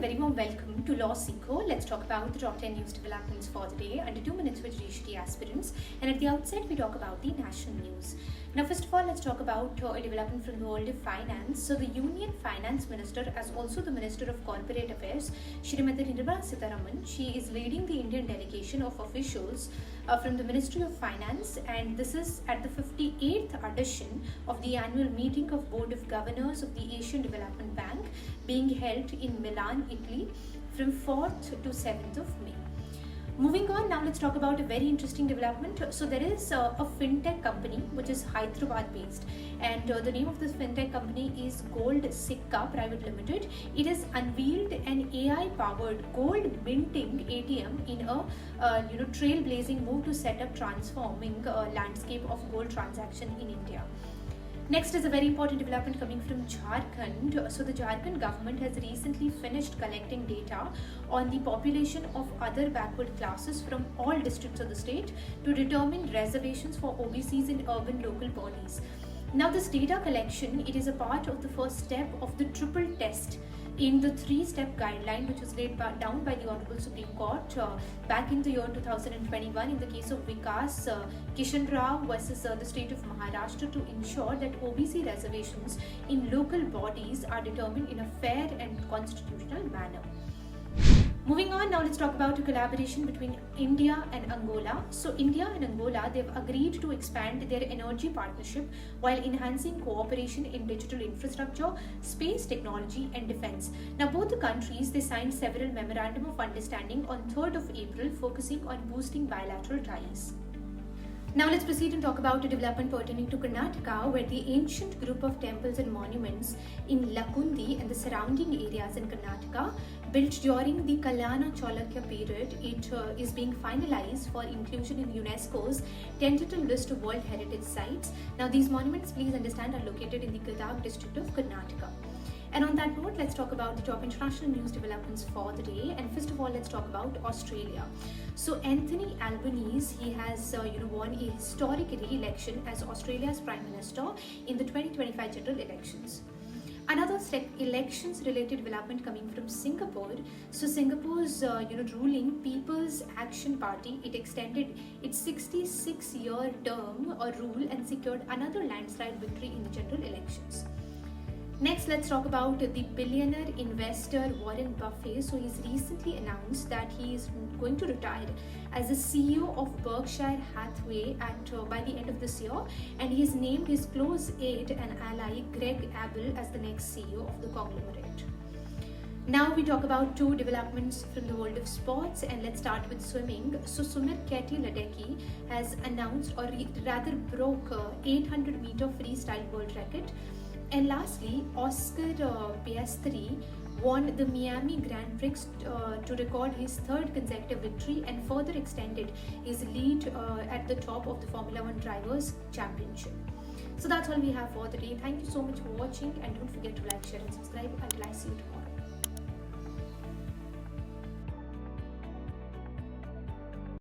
very warm welcome to LawSikho. Let's talk about the top 10 news developments for the day under 2 minutes for Judiciary aspirants. And at the outset, we talk about the national news. Now, first of all, let's talk about a development from the world of finance. So, the Union Finance Minister, as also the Minister of Corporate Affairs, Nirmala Sitharaman, she is leading the Indian delegation of officials from the Ministry of Finance, and this is at the 58th edition of the annual meeting of Board of Governors of the Asian Development Bank being held in Milan, Italy from 4th to 7th of May. Moving on, now let's talk about a very interesting development. So there is a fintech company which is Hyderabad based, and the name of this fintech company is Goldsikka Private Limited. It has unveiled an AI powered gold minting ATM in a trailblazing move to set up transforming landscape of gold transaction in India. Next is a very important development coming from Jharkhand. So the Jharkhand government has recently finished collecting data on the population of other backward classes from all districts of the state to determine reservations for OBCs in urban local bodies. Now this data collection, it is a part of the first step of the triple test in the 3-step guideline which was laid down by the Honorable Supreme Court back in the year 2021 in the case of Vikas Kishan Rao versus the state of Maharashtra to ensure that OBC reservations in local bodies are determined in a fair and constitutional manner. Moving on, now let's talk about a collaboration between India and Angola. So India and Angola, they've agreed to expand their energy partnership while enhancing cooperation in digital infrastructure, space technology and defense. Now both the countries, they signed several memorandum of understanding on 3rd of April focusing on boosting bilateral ties. Now let's proceed and talk about a development pertaining to Karnataka, where the ancient group of temples and monuments in Lakkundi and the surrounding areas in Karnataka built during the Kalana Cholakya period, it is being finalized for inclusion in UNESCO's tentative list of World Heritage Sites. Now these monuments, please understand, are located in the Gadag district of Karnataka. And on that note, let's talk about the top international news developments for the day. And first of all, let's talk about Australia. So Anthony Albanese, he has won a historic re-election as Australia's Prime Minister in the 2025 general elections. Another elections related development coming from Singapore. So Singapore's ruling People's Action Party, it extended its 66-year term or rule and secured another landslide victory in the general elections. Next, let's talk about the billionaire investor Warren Buffett. So he's recently announced that he is going to retire as the CEO of Berkshire Hathaway by the end of this year, and he has named his close aide and ally Greg Abel as the next CEO of the conglomerate. Now we talk about 2 developments from the world of sports, and let's start with swimming. So swimmer Katie Ledecky has announced, or rather broke, 800-meter freestyle world record. And lastly, Oscar Piastri won the Miami Grand Prix to record his 3rd consecutive victory and further extended his lead at the top of the Formula 1 Drivers' Championship. So that's all we have for the day. Thank you so much for watching, and don't forget to like, share and subscribe until I see you tomorrow.